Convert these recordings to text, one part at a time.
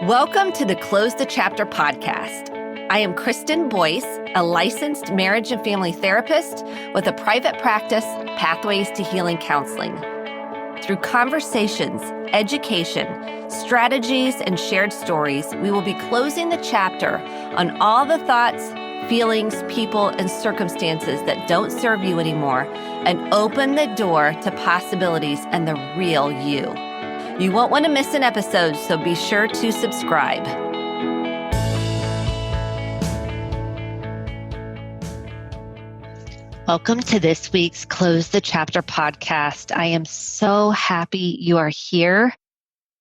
Welcome to the Close the Chapter podcast. I am Kristen Boyce, a licensed marriage and family therapist with a private practice, Pathways to Healing Counseling. Through conversations, education, strategies, and shared stories, we will be closing the chapter on all the thoughts, feelings, people, and circumstances that don't serve you anymore and open the door to possibilities and the real you. You won't want to miss an episode, so be sure to subscribe. Welcome to this week's Close the Chapter podcast. I am so happy you are here.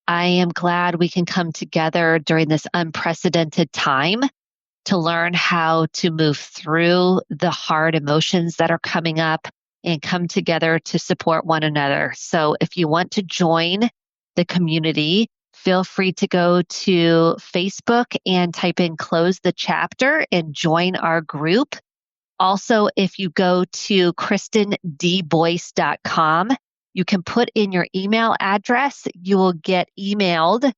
I am glad we can come together during this unprecedented time to learn how to move through the hard emotions that are coming up and come together to support one another. So if you want to join the community, feel free to go to Facebook and type in Close the Chapter and join our group. Also, if you go to kristendboyce.com, you can put in your email address. You will get emailed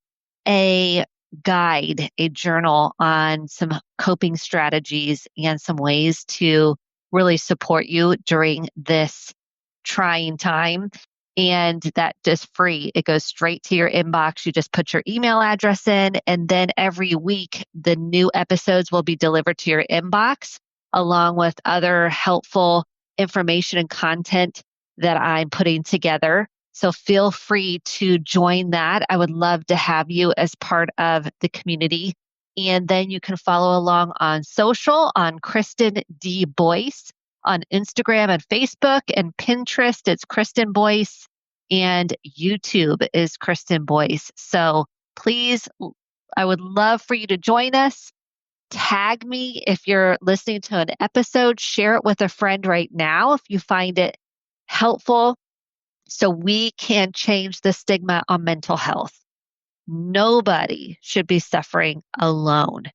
a guide, a journal on some coping strategies and some ways to really support you during this trying time. And that is free. It goes straight to your inbox. You just put your email address in, and then every week, the new episodes will be delivered to your inbox, along with other helpful information and content that I'm putting together. So feel free to join that. I would love to have you as part of the community. And then you can follow along on social, on Kristen D. Boyce, on Instagram and Facebook, and Pinterest, it's Kristen Boyce, and YouTube is Kristen Boyce. So please, I would love for you to join us. Tag me if you're listening to an episode. Share it with a friend right now if you find it helpful, so we can change the stigma on mental health. Nobody should be suffering alone.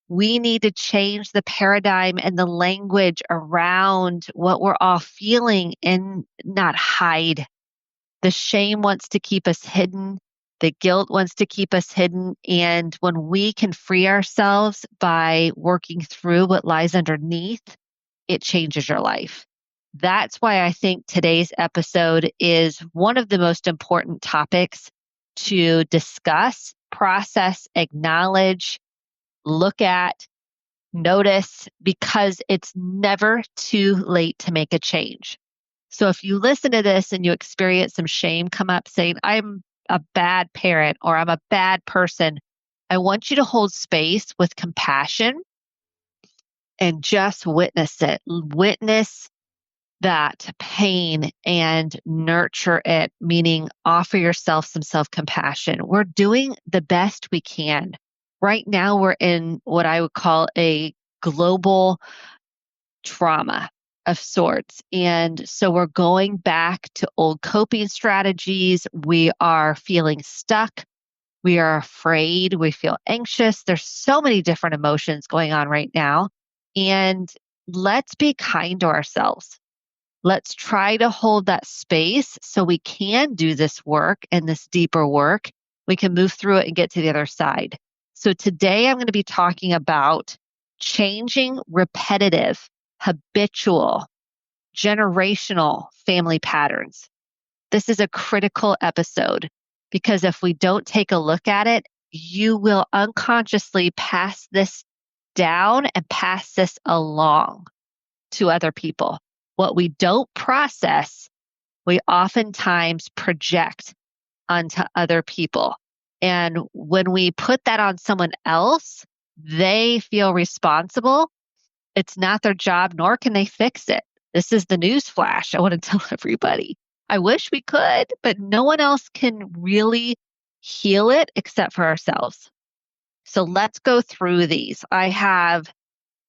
We need to change the paradigm and the language around what we're all feeling and not hide. The shame wants to keep us hidden. The guilt wants to keep us hidden. And when we can free ourselves by working through what lies underneath, it changes your life. That's why I think today's episode is one of the most important topics to discuss, process, acknowledge, look at, notice, because it's never too late to make a change. So if you listen to this and you experience some shame come up saying, I'm a bad parent or I'm a bad person, I want you to hold space with compassion and just witness it. Witness that pain and nurture it, meaning offer yourself some self-compassion. We're doing the best we can. Right now, we're in what I would call a global trauma of sorts. And so we're going back to old coping strategies. We are feeling stuck. We are afraid. We feel anxious. There's so many different emotions going on right now. And let's be kind to ourselves. Let's try to hold that space so we can do this work and this deeper work. We can move through it and get to the other side. So today I'm going to be talking about changing repetitive, habitual, generational family patterns. This is a critical episode because if we don't take a look at it, you will unconsciously pass this down and pass this along to other people. What we don't process, we oftentimes project onto other people. And when we put that on someone else, they feel responsible. It's not their job, nor can they fix it. This is the news flash I want to tell everybody. I wish we could, but no one else can really heal it except for ourselves. So let's go through these. I have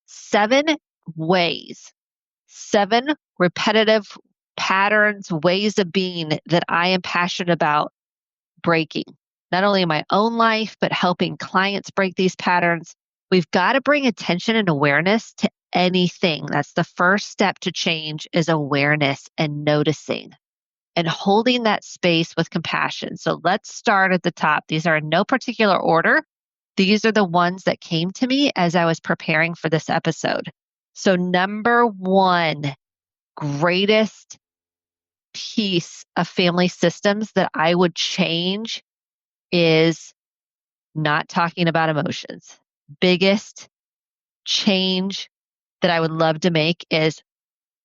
7 ways, 7 repetitive patterns, ways of being that I am passionate about breaking. Not only in my own life, but helping clients break these patterns. We've got to bring attention and awareness to anything. That's the first step to change, is awareness and noticing and holding that space with compassion. So let's start at the top. These are in no particular order. These are the ones that came to me as I was preparing for this episode. So number one, greatest piece of family systems that I would change is not talking about emotions. Biggest change that I would love to make is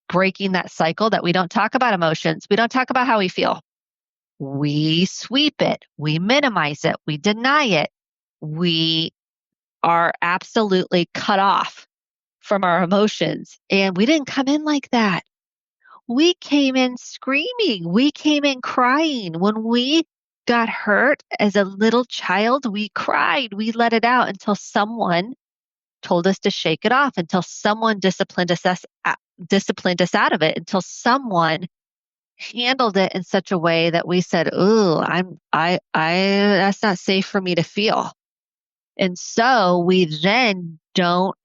breaking that cycle that we don't talk about emotions. We don't talk about how we feel. We sweep it. We minimize it. We deny it. We are absolutely cut off from our emotions. And we didn't come in like that. We came in screaming. We came in crying. When we got hurt as a little child, we cried. We let it out until someone told us to shake it off, until someone disciplined us out of it, until someone handled it in such a way that we said, "Ooh, that's not safe for me to feel." And so we then don't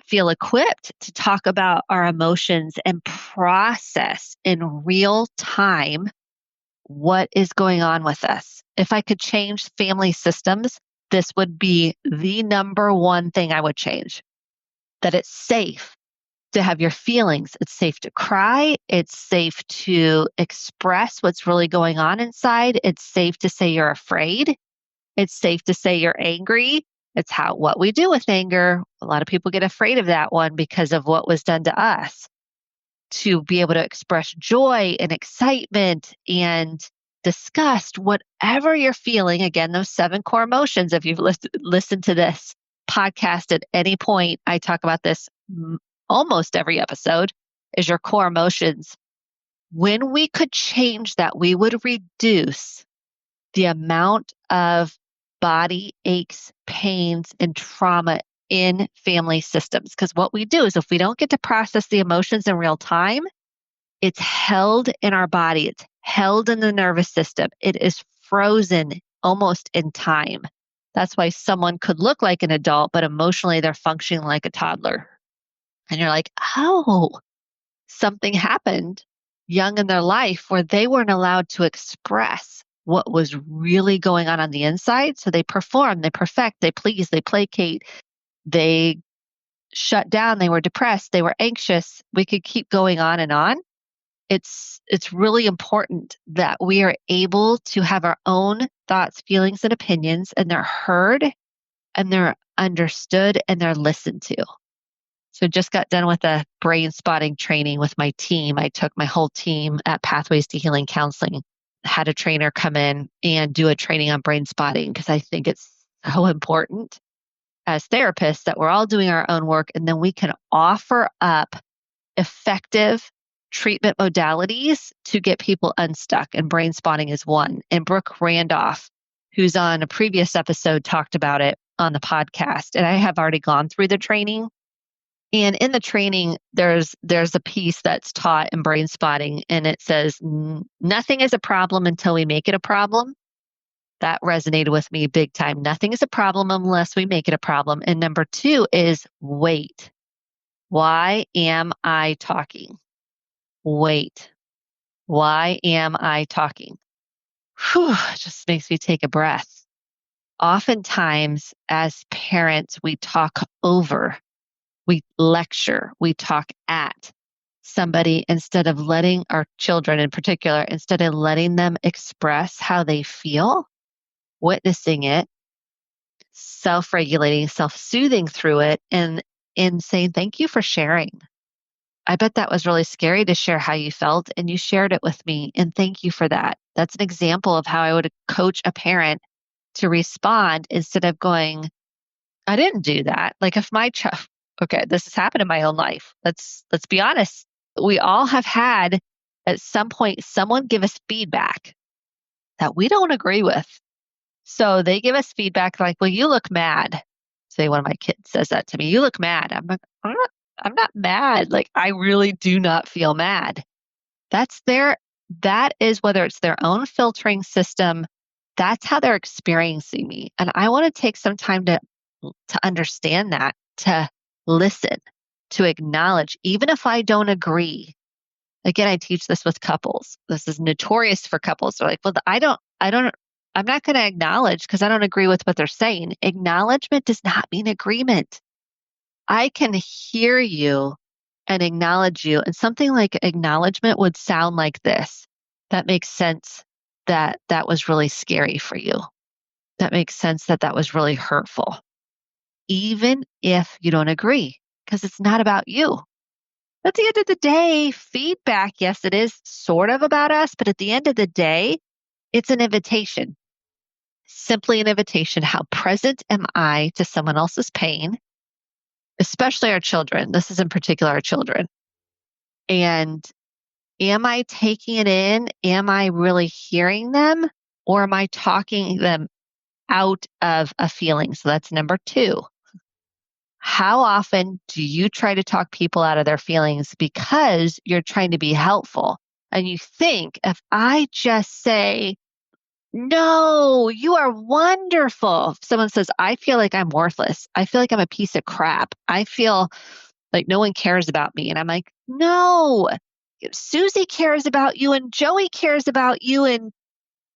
feel equipped to talk about our emotions and process in real time what is going on with us. If I could change family systems, this would be the number one thing I would change. That it's safe to have your feelings. It's safe to cry. It's safe to express what's really going on inside. It's safe to say you're afraid. It's safe to say you're angry. It's what we do with anger. A lot of people get afraid of that one because of what was done to us. To be able to express joy and excitement and disgust, whatever you're feeling. Again, those 7 core emotions. If you've listened to this podcast at any point, I talk about this almost every episode, is your core emotions. When we could change that, we would reduce the amount of body aches, pains, and trauma in family systems. Because what we do is if we don't get to process the emotions in real time, it's held in our body. It's held in the nervous system. It is frozen almost in time. That's why someone could look like an adult, but emotionally they're functioning like a toddler. And you're like, oh, something happened young in their life where they weren't allowed to express what was really going on the inside. So they perform, they perfect, they please, they placate, they shut down, they were depressed, they were anxious. We could keep going on and on. It's really important that we are able to have our own thoughts, feelings, and opinions, and they're heard and they're understood and they're listened to. So just got done with a brain spotting training with my team. I took my whole team at Pathways to Healing Counseling, had a trainer come in and do a training on brain spotting because I think it's so important as therapists that we're all doing our own work and then we can offer up effective treatment modalities to get people unstuck. And brain spotting is one. And Brooke Randolph, who's on a previous episode, talked about it on the podcast. And I have already gone through the training. And in the training, there's a piece that's taught in brain spotting, and it says, nothing is a problem until we make it a problem. That resonated with me big time. Nothing is a problem unless we make it a problem. And number 2 is wait. Why am I talking? Wait. Why am I talking? Whew, it just makes me take a breath. Oftentimes, as parents, we talk over. We lecture, we talk at somebody instead of letting our children in particular, instead of letting them express how they feel, witnessing it, self-regulating, self-soothing through it, and saying, thank you for sharing. I bet that was really scary to share how you felt, and you shared it with me, and thank you for that. That's an example of how I would coach a parent to respond instead of going, I didn't do that. Like if my child, okay, this has happened in my own life. Let's be honest. We all have had at some point someone give us feedback that we don't agree with. So they give us feedback like, well, you look mad. Say one of my kids says that to me. You look mad. I'm not mad. Like I really do not feel mad. That is whether it's their own filtering system. That's how they're experiencing me. And I want to take some time to understand that, to listen, to acknowledge, even if I don't agree. Again, I teach this with couples. This is notorious for couples. They're like, well, I don't I'm not going to acknowledge because I don't agree with what they're saying. Acknowledgement does not mean agreement. I can hear you and acknowledge you. And something like acknowledgement would sound like this. That makes sense that that was really scary for you. That makes sense that that was really hurtful, even if you don't agree, because it's not about you. At the end of the day, feedback, yes, it is sort of about us, but at the end of the day, it's an invitation, simply an invitation. How present am I to someone else's pain, especially our children? This is in particular our children. And am I taking it in? Am I really hearing them? Or am I talking them out of a feeling? So that's number two. How often do you try to talk people out of their feelings because you're trying to be helpful? And you think, if I just say, no, you are wonderful. If someone says, I feel like I'm worthless. I feel like I'm a piece of crap. I feel like no one cares about me. And I'm like, no, Susie cares about you and Joey cares about you and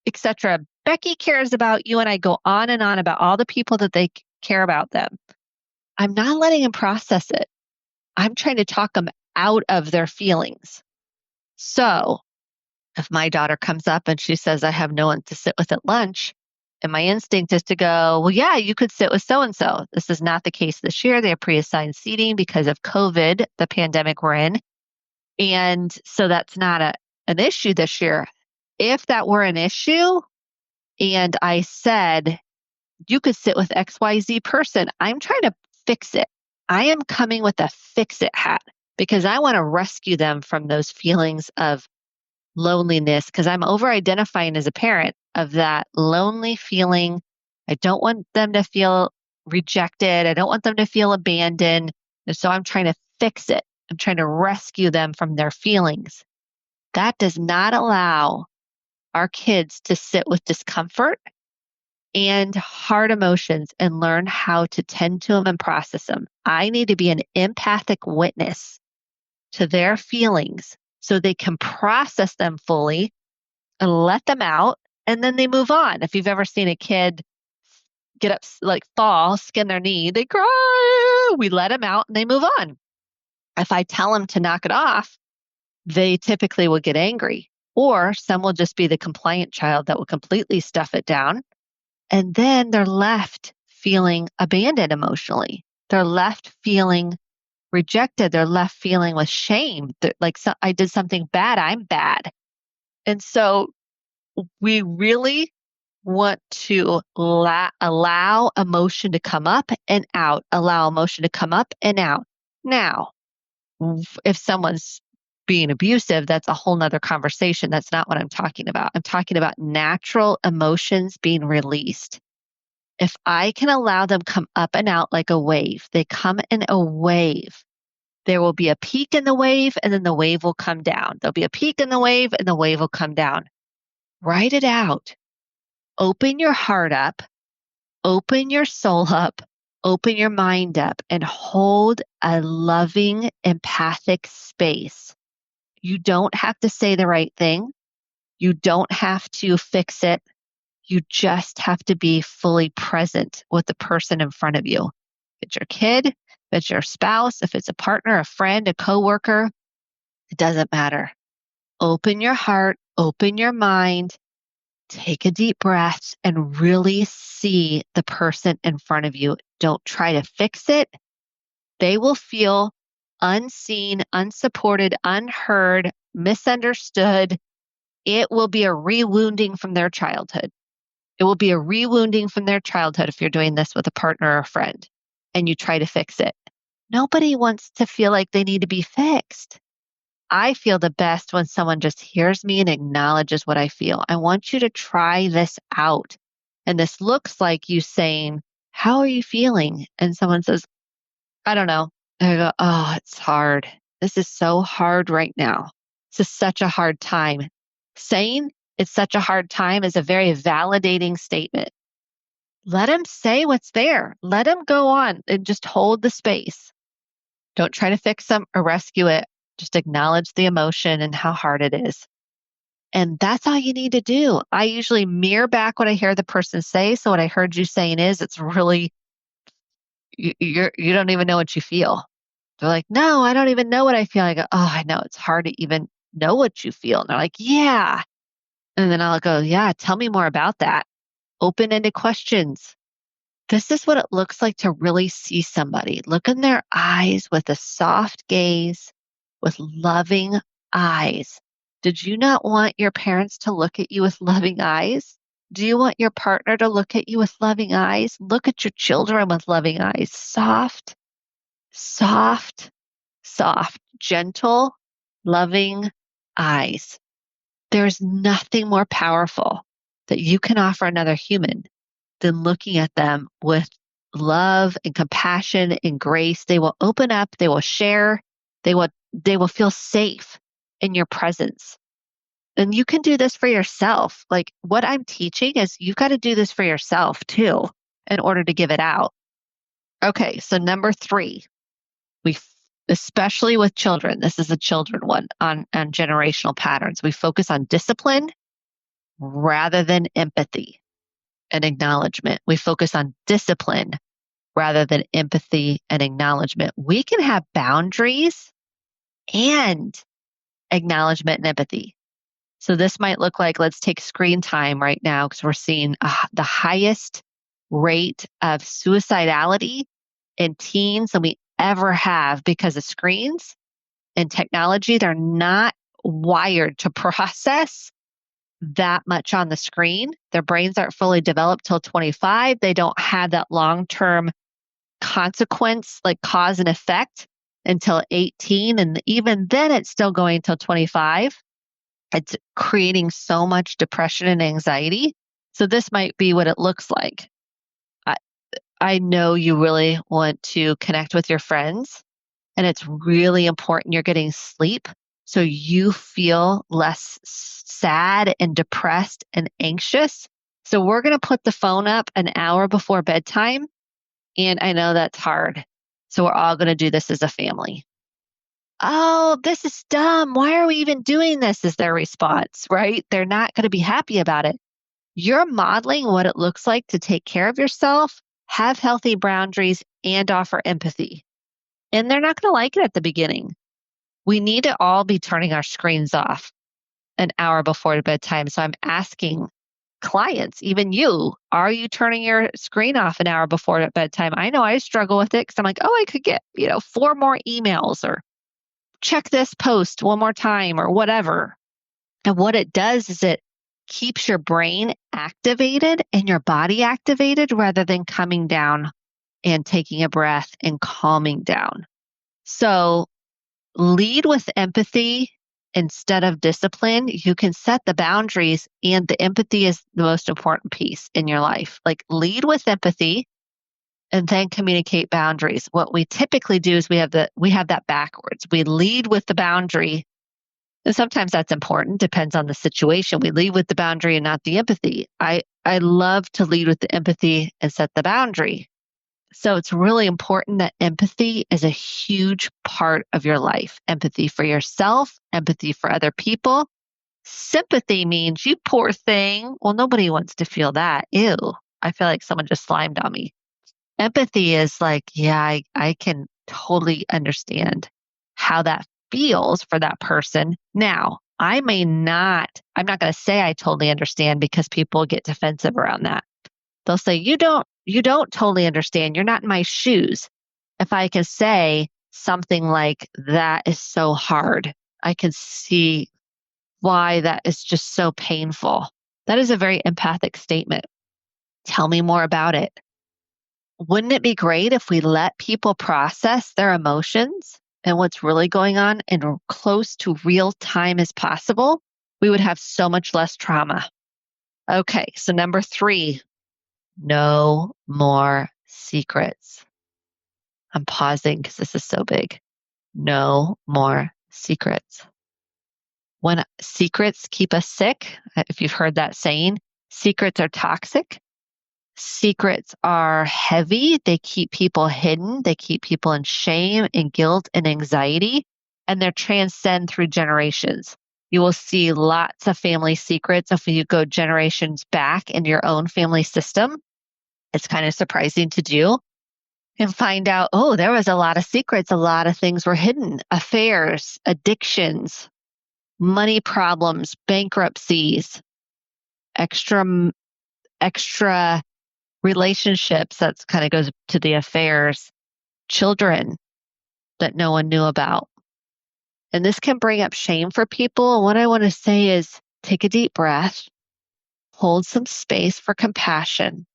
etc. Becky cares about you. And I go on and on about all the people that they care about them. I'm not letting them process it. I'm trying to talk them out of their feelings. So if my daughter comes up and she says, I have no one to sit with at lunch, and my instinct is to go, well, yeah, you could sit with so-and-so. This is not the case this year. They have pre-assigned seating because of COVID, the pandemic we're in. And so that's not an issue this year. If that were an issue and I said, you could sit with XYZ person, I'm trying to fix it. I am coming with a fix it hat because I want to rescue them from those feelings of loneliness because I'm over identifying as a parent of that lonely feeling. I don't want them to feel rejected. I don't want them to feel abandoned. And so I'm trying to fix it. I'm trying to rescue them from their feelings. That does not allow our kids to sit with discomfort and hard emotions and learn how to tend to them and process them. I need to be an empathic witness to their feelings so they can process them fully and let them out, and then they move on. If you've ever seen a kid get up, like fall, skin their knee, they cry, we let them out and they move on. If I tell them to knock it off, they typically will get angry, or some will just be the compliant child that will completely stuff it down. And then they're left feeling abandoned emotionally. They're left feeling rejected. They're left feeling with shame. Like, so I did something bad. I'm bad. And so we really want to allow emotion to come up and out, allow emotion to come up and out. Now, if someone's being abusive, that's a whole nother conversation. That's not what I'm talking about. I'm talking about natural emotions being released. If I can allow them come up and out like a wave, they come in a wave. There will be a peak in the wave and then the wave will come down. There'll be a peak in the wave and the wave will come down. Write it out. Open your heart up, open your soul up, open your mind up, and hold a loving, empathic space. You don't have to say the right thing. You don't have to fix it. You just have to be fully present with the person in front of you. If it's your kid, if it's your spouse, if it's a partner, a friend, a coworker, it doesn't matter. Open your heart, open your mind, take a deep breath, and really see the person in front of you. Don't try to fix it. They will feel unseen, unsupported, unheard, misunderstood. It will be a rewounding from their childhood. It will be a rewounding from their childhood if you're doing this with a partner or a friend and you try to fix it. Nobody wants to feel like they need to be fixed. I feel the best when someone just hears me and acknowledges what I feel. I want you to try this out. And this looks like you saying, how are you feeling? And someone says, I don't know. And I go, oh, it's hard. This is so hard right now. This is such a hard time. Saying it's such a hard time is a very validating statement. Let them say what's there. Let them go on and just hold the space. Don't try to fix them or rescue it. Just acknowledge the emotion and how hard it is. And that's all you need to do. I usually mirror back what I hear the person say. So what I heard you saying is it's really, you don't even know what you feel. They're like, no, I don't even know what I feel. I go, oh, I know it's hard to even know what you feel. And they're like, yeah. And then I'll go, yeah, tell me more about that. Open-ended questions. This is what it looks like to really see somebody. Look in their eyes with a soft gaze, with loving eyes. Did you not want your parents to look at you with loving eyes? Do you want your partner to look at you with loving eyes? Look at your children with loving eyes. Soft, soft, soft, gentle, loving eyes. There's nothing more powerful that you can offer another human than looking at them with love and compassion and grace. They will open up, they will share, they will feel safe in your presence. And you can do this for yourself. Like what I'm teaching is you've got to do this for yourself too in order to give it out. Okay, so number 3, we especially with children, this is a children one on generational patterns. We focus on discipline rather than empathy and acknowledgement. We focus on discipline rather than empathy and acknowledgement. We can have boundaries and acknowledgement and empathy. So this might look like, let's take screen time right now because we're seeing the highest rate of suicidality in teens than we ever have because of screens and technology. They're not wired to process that much on the screen. Their brains aren't fully developed till 25. They don't have that long-term consequence, like cause and effect, until 18. And even then, it's still going until 25. It's creating so much depression and anxiety. So this might be what it looks like. I know you really want to connect with your friends, and it's really important you're getting sleep so you feel less sad and depressed and anxious. So we're going to put the phone up an hour before bedtime. And I know that's hard. So we're all going to do this as a family. Oh, this is dumb. Why are we even doing this? Is their response, right? They're not going to be happy about it. You're modeling what it looks like to take care of yourself, have healthy boundaries, and offer empathy. And they're not going to like it at the beginning. We need to all be turning our screens off an hour before bedtime. So I'm asking clients, even you, are you turning your screen off an hour before bedtime? I know I struggle with it because I'm like, oh, I could get, 4 more emails or check this post one more time or whatever. And what it does is it keeps your brain activated and your body activated rather than coming down and taking a breath and calming down. So lead with empathy instead of discipline. You can set the boundaries, and the empathy is the most important piece in your life. Like lead with empathy and then communicate boundaries. What we typically do is we have that backwards. We lead with the boundary. And sometimes that's important, depends on the situation. We lead with the boundary and not the empathy. I love to lead with the empathy and set the boundary. So it's really important that empathy is a huge part of your life. Empathy for yourself, empathy for other people. Sympathy means you poor thing. Well, nobody wants to feel that. Ew. I feel like someone just slimed on me. Empathy is like, yeah, I can totally understand how that feels for that person. Now, I'm not going to say I totally understand because people get defensive around that. They'll say, you don't totally understand. You're not in my shoes. If I can say something like, that is so hard, I can see why that is just so painful. That is a very empathic statement. Tell me more about it. Wouldn't it be great if we let people process their emotions and what's really going on in close to real time as possible? We would have so much less trauma. Okay, so number 3, no more secrets. I'm pausing because this is so big. No more secrets. When secrets keep us sick, if you've heard that saying, secrets are toxic. Secrets are heavy. They keep people hidden. They keep people in shame and guilt and anxiety, and they transcend through generations. You will see lots of family secrets if you go generations back in your own family system. It's kind of surprising to do and find out, oh, there was a lot of secrets. A lot of things were hidden, affairs, addictions, money problems, bankruptcies, extra relationships. That's kind of goes to the affairs, children that no one knew about. And this can bring up shame for people. And what I want to say is take a deep breath, hold some space for compassion.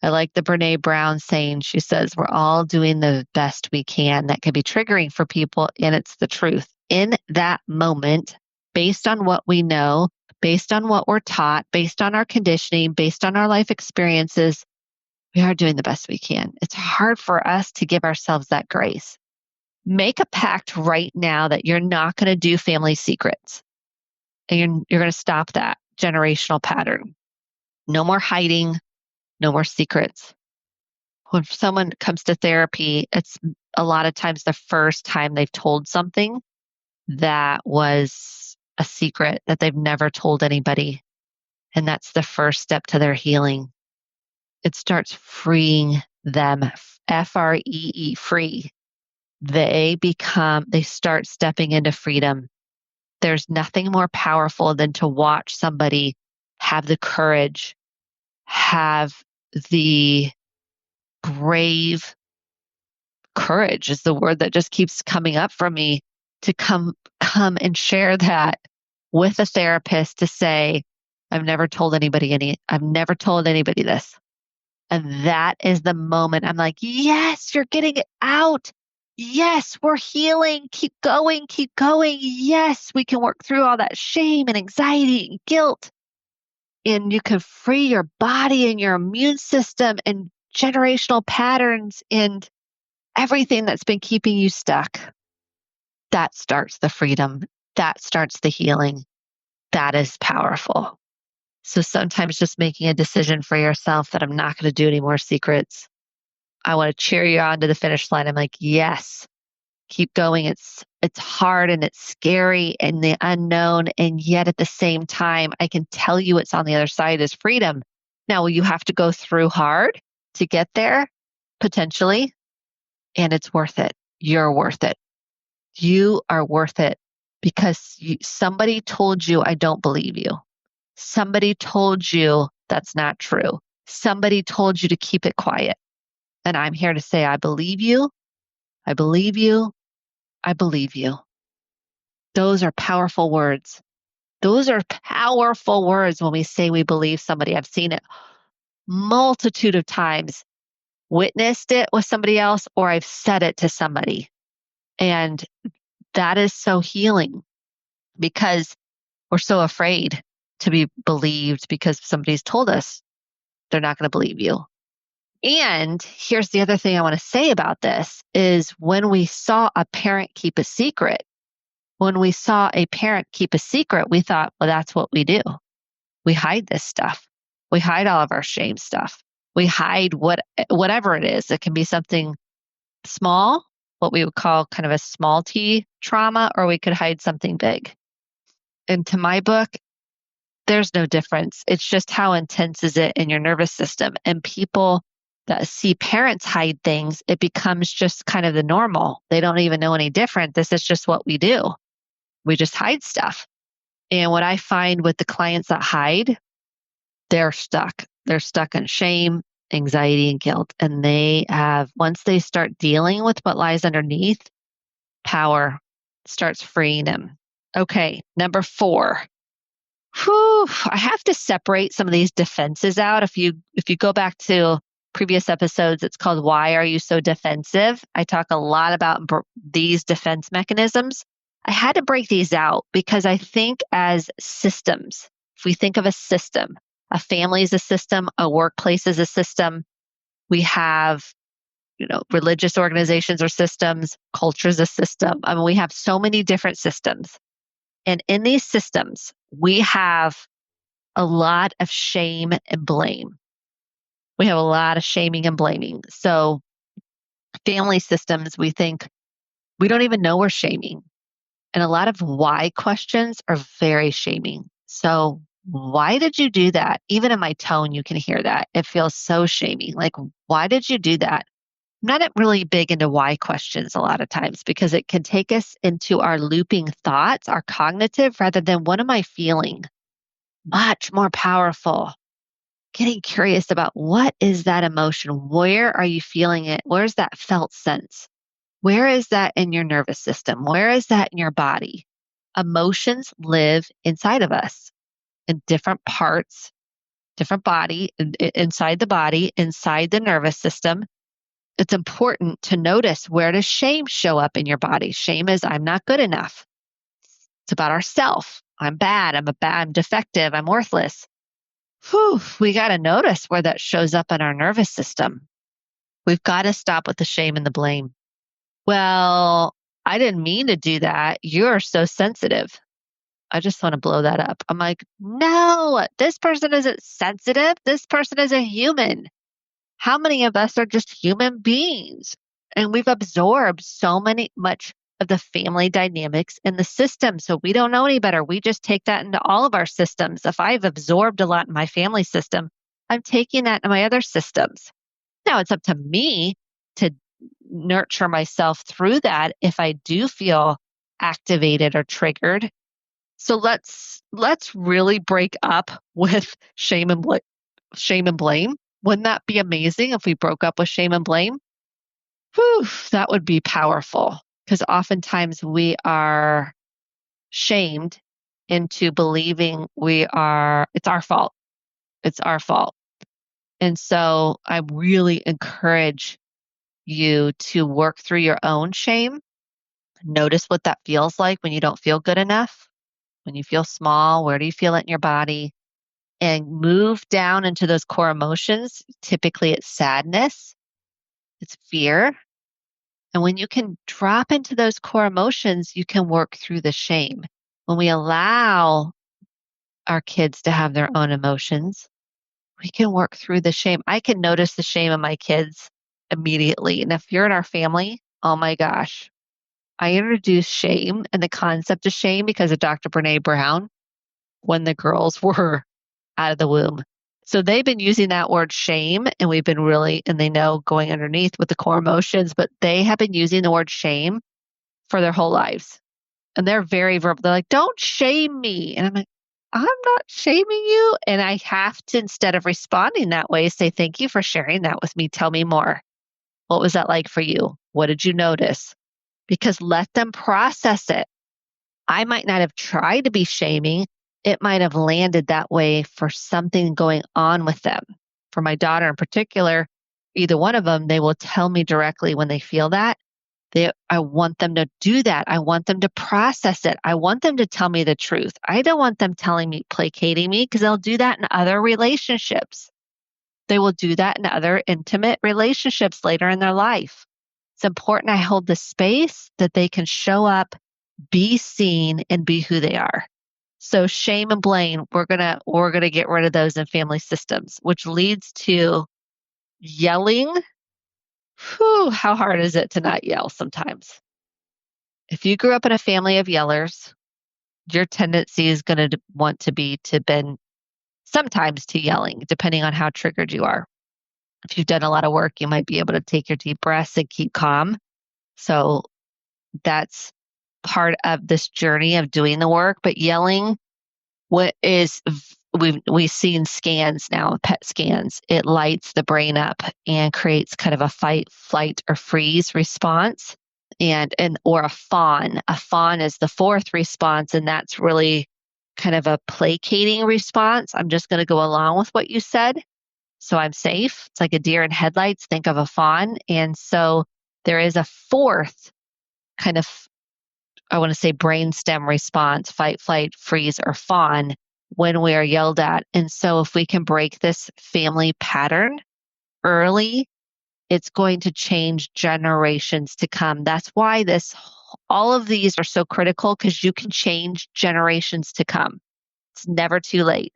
I like the Brene Brown saying, she says, we're all doing the best we can. That can be triggering for people, and it's the truth. In that moment, based on what we know, based on what we're taught, based on our conditioning, based on our life experiences, we are doing the best we can. It's hard for us to give ourselves that grace. Make a pact right now that you're not going to do family secrets. And you're going to stop that generational pattern. No more hiding, no more secrets. When someone comes to therapy, it's a lot of times the first time they've told something that was a secret that they've never told anybody. And that's the first step to their healing. It starts freeing them, F-R-E-E, free. They start stepping into freedom. There's nothing more powerful than to watch somebody have the courage, have the brave courage is the word that just keeps coming up for me, to come and share that with a therapist, to say, I've never told anybody this. And that is the moment I'm like, yes, you're getting it out. Yes, we're healing. Keep going, keep going. Yes, we can work through all that shame and anxiety and guilt. And you can free your body and your immune system and generational patterns and everything that's been keeping you stuck. That starts the freedom. That starts the healing. That is powerful. So sometimes just making a decision for yourself that I'm not going to do any more secrets. I want to cheer you on to the finish line. I'm like, yes, keep going. It's hard and it's scary and the unknown. And yet at the same time, I can tell you what's on the other side is freedom. Now, will you have to go through hard to get there? Potentially. And it's worth it. You're worth it. You are worth it because somebody told you, I don't believe you. Somebody told you that's not true. Somebody told you to keep it quiet. And I'm here to say, I believe you. I believe you. I believe you. Those are powerful words. Those are powerful words when we say we believe somebody. I've seen it multitude of times, witnessed it with somebody else, or I've said it to somebody. And that is so healing because we're so afraid to be believed because somebody's told us they're not going to believe you. And here's the other thing I want to say about this is when we saw a parent keep a secret, we thought, well, that's what we do. We hide this stuff. We hide all of our shame stuff. We hide whatever it is. It can be something small, what we would call kind of a small t trauma, or we could hide something big. And to my book, there's no difference. It's just how intense is it in your nervous system. And people that see parents hide things, it becomes just kind of the normal. They don't even know any different. This is just what we do. We just hide stuff. And what I find with the clients that hide, they're stuck. They're stuck in shame, anxiety, and guilt. And once they start dealing with what lies underneath, power starts freeing them. Okay, number 4. I have to separate some of these defenses out. If you go back to previous episodes, it's called Why Are You So Defensive? I talk a lot about these defense mechanisms. I had to break these out because I think as systems, if we think of a system, a family is a system, a workplace is a system, we have religious organizations or systems, culture is a system. I mean, we have so many different systems. And in these systems, we have a lot of shame and blame. We have a lot of shaming and blaming. So family systems, we think we don't even know we're shaming. And a lot of why questions are very shaming. So, why did you do that? Even in my tone, you can hear that. It feels so shaming. Like, why did you do that? I'm not really big into why questions a lot of times because it can take us into our looping thoughts, our cognitive, rather than what am I feeling? Much more powerful. Getting curious about what is that emotion? Where are you feeling it? Where's that felt sense? Where is that in your nervous system? Where is that in your body? Emotions live inside of us in different parts, different body, inside the body, inside the nervous system. It's important to notice, where does shame show up in your body? Shame is I'm not good enough. It's about ourself. I'm bad. I'm defective. I'm worthless. Whew, we got to notice where that shows up in our nervous system. We've got to stop with the shame and the blame. Well, I didn't mean to do that. You're so sensitive. I just want to blow that up. I'm like, no, this person isn't sensitive. This person is a human. How many of us are just human beings? And we've absorbed much of the family dynamics in the system. So we don't know any better. We just take that into all of our systems. If I've absorbed a lot in my family system, I'm taking that in my other systems. Now it's up to me to nurture myself through that if I do feel activated or triggered. So let's really break up with shame and blame. Wouldn't that be amazing if we broke up with shame and blame? Whew, that would be powerful because oftentimes we are shamed into believing it's our fault. It's our fault. And so I really encourage you to work through your own shame. Notice what that feels like when you don't feel good enough, when you feel small. Where do you feel it in your body? And move down into those core emotions. Typically, it's sadness, it's fear. And when you can drop into those core emotions, you can work through the shame. When we allow our kids to have their own emotions, we can work through the shame. I can notice the shame in my kids immediately. And if you're in our family, oh my gosh, I introduced shame and the concept of shame because of Dr. Brene Brown when the girls were out of the womb. So they've been using that word shame, and we've been and they know going underneath with the core emotions, but they have been using the word shame for their whole lives. And they're very verbal. They're like, don't shame me. And I'm like, I'm not shaming you. And I have to, instead of responding that way, say, thank you for sharing that with me. Tell me more. What was that like for you? What did you notice? Because let them process it. I might not have tried to be shaming. It might have landed that way for something going on with them. For my daughter in particular, either one of them, they will tell me directly when they feel that. I want them to do that. I want them to process it. I want them to tell me the truth. I don't want them placating me, because they'll do that in other relationships. They will do that in other intimate relationships later in their life. It's important I hold the space that they can show up, be seen, and be who they are. So shame and blame, we're gonna get rid of those in family systems, which leads to yelling. Whew, how hard is it to not yell sometimes? If you grew up in a family of yellers, your tendency is going to want to be to bend sometimes to yelling, depending on how triggered you are. If you've done a lot of work, you might be able to take your deep breaths and keep calm. So that's part of this journey of doing the work. But yelling, we've seen scans now, PET scans. It lights the brain up and creates kind of a fight, flight, or freeze response. Or a fawn. A fawn is the fourth response, and that's really kind of a placating response. I'm just going to go along with what you said, so I'm safe. It's like a deer in headlights. Think of a fawn. And so there is a fourth kind of, I want to say, brainstem response: fight, flight, freeze, or fawn, when we are yelled at. And so if we can break this family pattern early, it's going to change generations to come. That's why all of these are so critical, because you can change generations to come. It's never too late.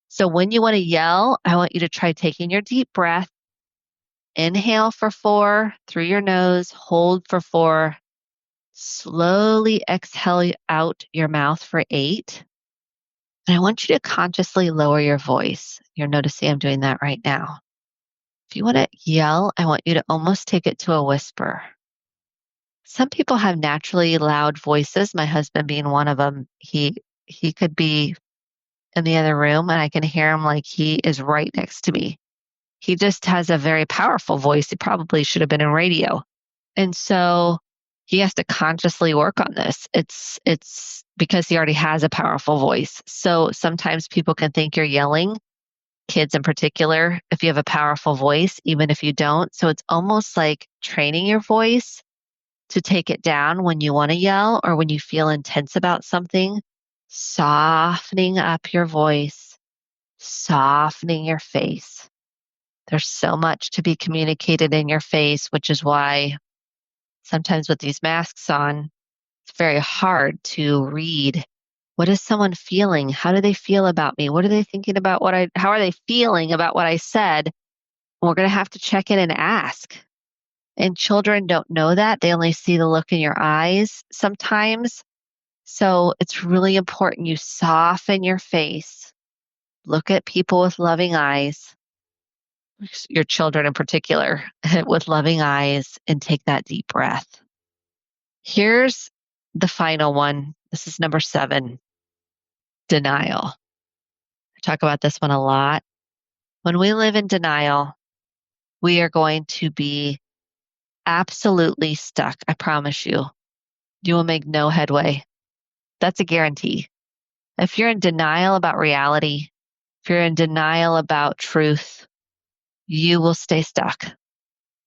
So when you want to yell, I want you to try taking your deep breath. Inhale for 4 through your nose, hold for 4 Slowly exhale out your mouth for 8. And I want you to consciously lower your voice. You're noticing I'm doing that right now. If you want to yell, I want you to almost take it to a whisper. Some people have naturally loud voices, my husband being one of them. He could be in the other room and I can hear him like he is right next to me. He just has a very powerful voice. He probably should have been in radio. And so he has to consciously work on this. It's because he already has a powerful voice. So sometimes people can think you're yelling, kids in particular, if you have a powerful voice, even if you don't. So it's almost like training your voice to take it down when you want to yell or when you feel intense about something, softening up your voice, softening your face. There's so much to be communicated in your face, which is why sometimes with these masks on, it's very hard to read. What is someone feeling? How do they feel about me? What are they thinking about how are they feeling about what I said? We're going to have to check in and ask. And children don't know that. They only see the look in your eyes sometimes. So it's really important you soften your face. Look at people with loving eyes, your children in particular, with loving eyes, and take that deep breath. Here's the final one. This is number 7, denial. I talk about this one a lot. When we live in denial, we are going to be absolutely stuck. I promise you. You will make no headway. That's a guarantee. If you're in denial about reality, if you're in denial about truth, you will stay stuck.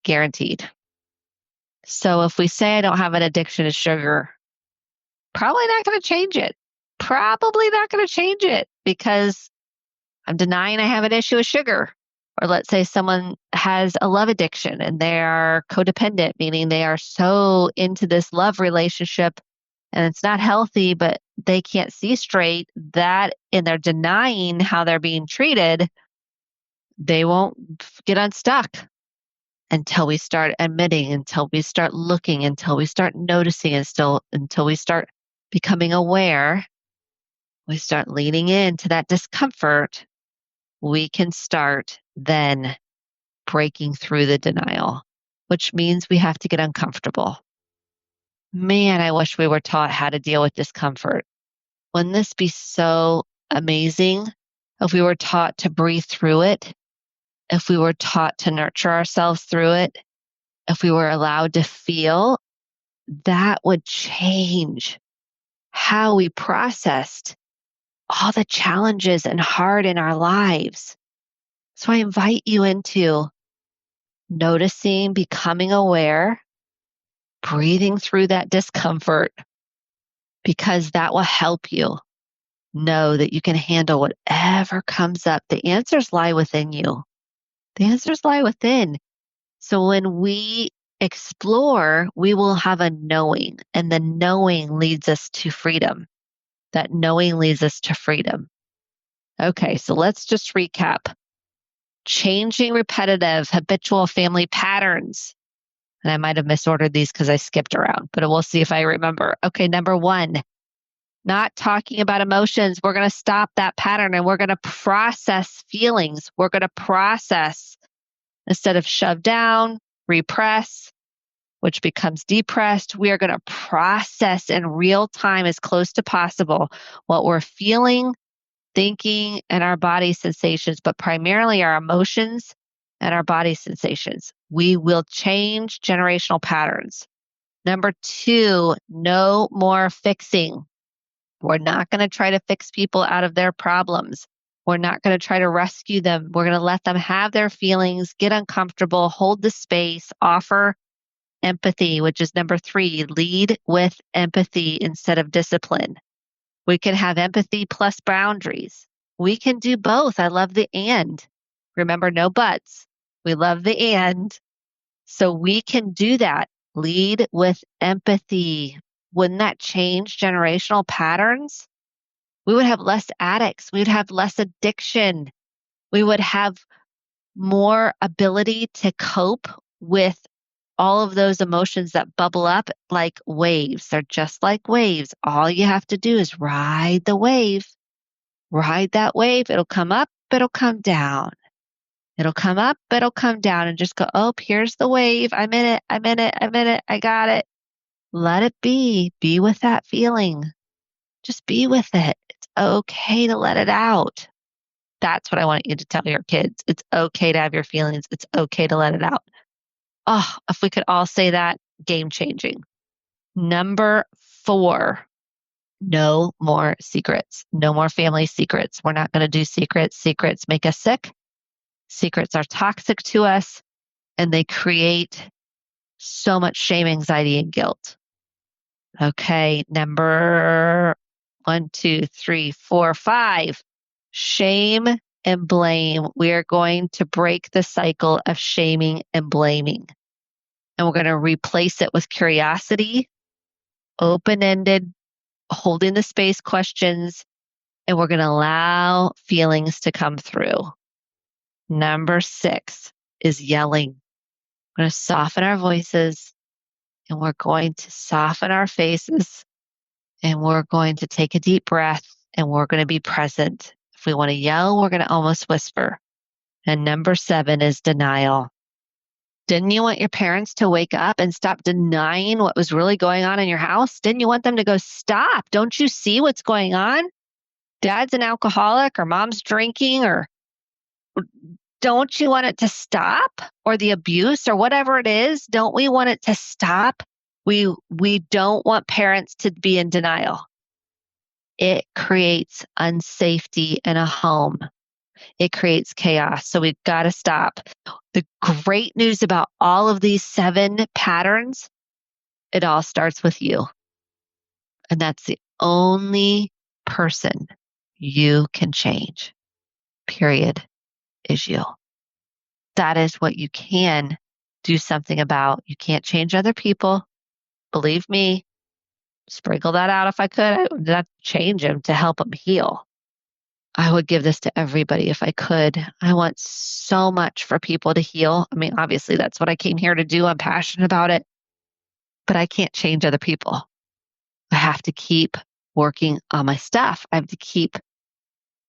Guaranteed. So if we say I don't have an addiction to sugar, probably not going to change it. Probably not going to change it because I'm denying I have an issue with sugar. Or let's say someone has a love addiction and they are codependent, meaning they are so into this love relationship and it's not healthy, but they can't see straight. That and they're denying how they're being treated, they won't get unstuck until we start admitting, until we start looking, until we start noticing, until we start becoming aware, we start leaning into that discomfort, we can start then breaking through the denial, which means we have to get uncomfortable. Man, I wish we were taught how to deal with discomfort. Wouldn't this be so amazing if we were taught to breathe through it, if we were taught to nurture ourselves through it, if we were allowed to feel? That would change how we processed all the challenges and hard in our lives. So I invite you into noticing, becoming aware, breathing through that discomfort, because that will help you know that you can handle whatever comes up. The answers lie within you. The answers lie within. So when we explore, we will have a knowing, and the knowing leads us to freedom. That knowing leads us to freedom. Okay, so let's just recap. Changing repetitive, habitual family patterns. And I might have misordered these because I skipped around, but we'll see if I remember. Okay, number 1, not talking about emotions. We're going to stop that pattern and we're going to process feelings. We're going to process instead of shove down, repress, which becomes depressed. We are going to process in real time as close to possible what we're feeling, thinking, and our body sensations, but primarily our emotions and our body sensations. We will change generational patterns. Number 2, no more fixing. We're not going to try to fix people out of their problems. We're not going to try to rescue them. We're going to let them have their feelings, get uncomfortable, hold the space, offer empathy, which is number 3, lead with empathy instead of discipline. We can have empathy plus boundaries. We can do both. I love the and. Remember, no buts. We love the and. So we can do that. Lead with empathy. Wouldn't that change generational patterns? We would have less addicts. We would have less addiction. We would have more ability to cope with all of those emotions that bubble up like waves. They're just like waves. All you have to do is ride the wave. Ride that wave. It'll come up, it'll come down. It'll come up, it'll come down, and just go, oh, here's the wave. I'm in it. I'm in it. I'm in it. I got it. Let it be. Be with that feeling. Just be with it. It's okay to let it out. That's what I want you to tell your kids. It's okay to have your feelings. It's okay to let it out. Oh, if we could all say that, game changing. Number 4, no more secrets. No more family secrets. We're not going to do secrets. Secrets make us sick. Secrets are toxic to us, and they create so much shame, anxiety, and guilt. Okay, number 1, 2, 3, 4, 5. Shame and blame. We are going to break the cycle of shaming and blaming. And we're going to replace it with curiosity, open-ended, holding the space questions, and we're going to allow feelings to come through. Number 6 is yelling. We're going to soften our voices, and we're going to soften our faces, and we're going to take a deep breath, and we're going to be present. If we want to yell, we're going to almost whisper. And number 7 is denial. Didn't you want your parents to wake up and stop denying what was really going on in your house? Didn't you want them to go, stop? Don't you see what's going on? Dad's an alcoholic or mom's drinking, or don't you want it to stop? Or the abuse or whatever it is, don't we want it to stop? We don't want parents to be in denial. It creates unsafety in a home. It creates chaos. So we've got to stop. The great news about all of these 7 patterns, it all starts with you. And that's the only person you can change, period, is you. That is what you can do something about. You can't change other people. Believe me, sprinkle that out if I could. I would not change them to help them heal. I would give this to everybody if I could. I want so much for people to heal. I mean, obviously, that's what I came here to do. I'm passionate about it, but I can't change other people. I have to keep working on my stuff. I have to keep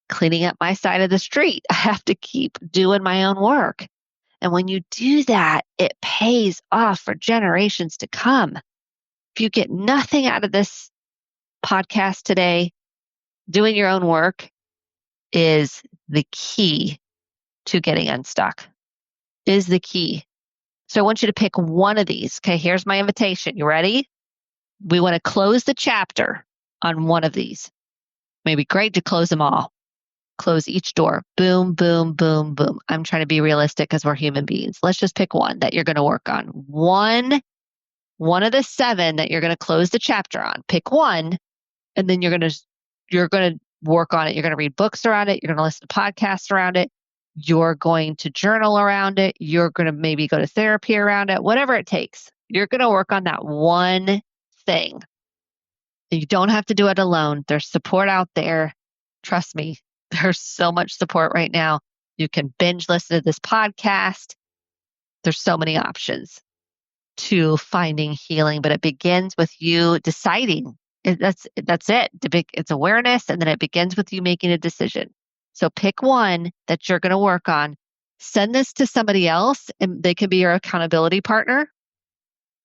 cleaning up my side of the street. I have to keep doing my own work. And when you do that, it pays off for generations to come. If you get nothing out of this podcast today, doing your own work is the key to getting unstuck, is the key. So I want you to pick one of these. Okay, here's my invitation. You ready? We want to close the chapter on one of these. Maybe great to close them all. Close each door. Boom, boom, boom, boom. I'm trying to be realistic because we're human beings. Let's just pick one that you're going to work on. One of the 7 that you're going to close the chapter on. Pick one, and then you're going to work on it. You're going to read books around it. You're going to listen to podcasts around it. You're going to journal around it. You're going to maybe go to therapy around it, whatever it takes. You're going to work on that one thing. You don't have to do it alone. There's support out there. Trust me, there's so much support right now. You can binge listen to this podcast. There's so many options to finding healing, but it begins with you deciding. That's it. It's awareness, and then it begins with you making a decision. So pick one that you're going to work on. Send this to somebody else, and they can be your accountability partner.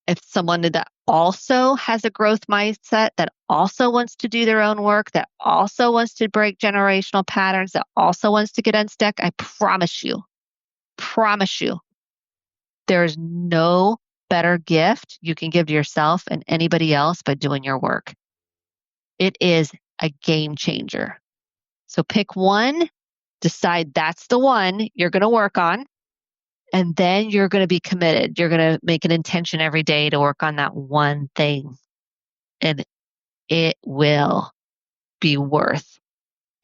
If someone that also has a growth mindset, that also wants to do their own work, that also wants to break generational patterns, that also wants to get unstuck, I promise you, there's no better gift you can give to yourself and anybody else by doing your work. It is a game changer. So pick one, decide that's the one you're going to work on, and then you're going to be committed. You're going to make an intention every day to work on that one thing. And it will be worth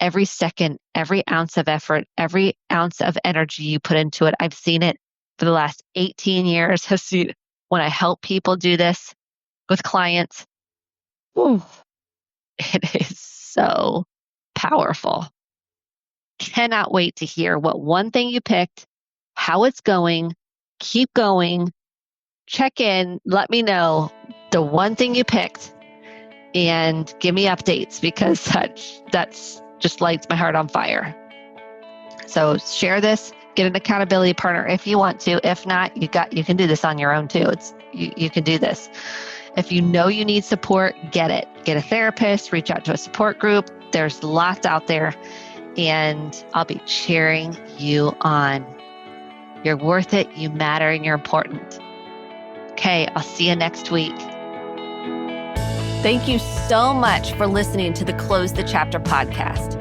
every second, every ounce of effort, every ounce of energy you put into it. I've seen it for the last 18 years. I've seen it when I help people do this with clients. Whew, it is so powerful. Cannot wait to hear what one thing you picked, how it's going. Keep going. check in, let me know the one thing you picked and give me updates, because that's just lights my heart on fire. So share this, get an accountability partner if you want to. If not, you can do this on your own too. You can do this. If you know you need support, get it. Get a therapist, reach out to a support group. There's lots out there, and I'll be cheering you on. You're worth it, you matter, and you're important. Okay, I'll see you next week. Thank you so much for listening to the Close the Chapter podcast.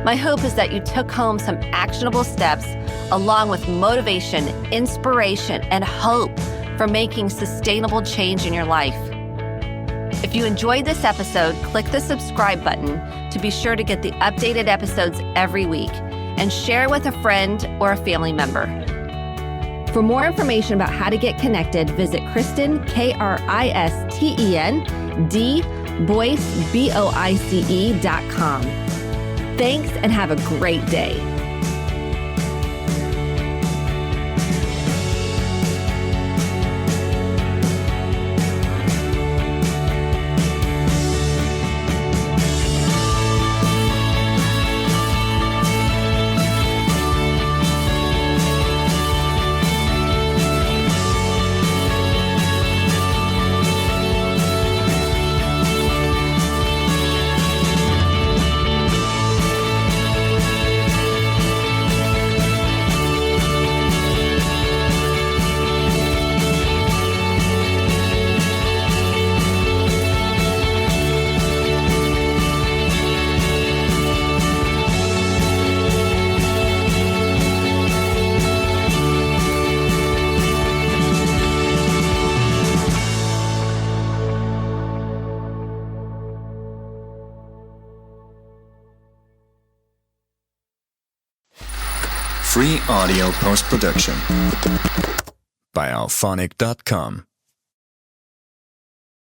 My hope is that you took home some actionable steps along with motivation, inspiration, and hope for making sustainable change in your life. If you enjoyed this episode, click the subscribe button to be sure to get the updated episodes every week, and share with a friend or a family member. For more information about how to get connected, visit Kristen, Kristen, Boyce, BOICE.com. Thanks, and have a great day. Free audio post-production by alphonic.com.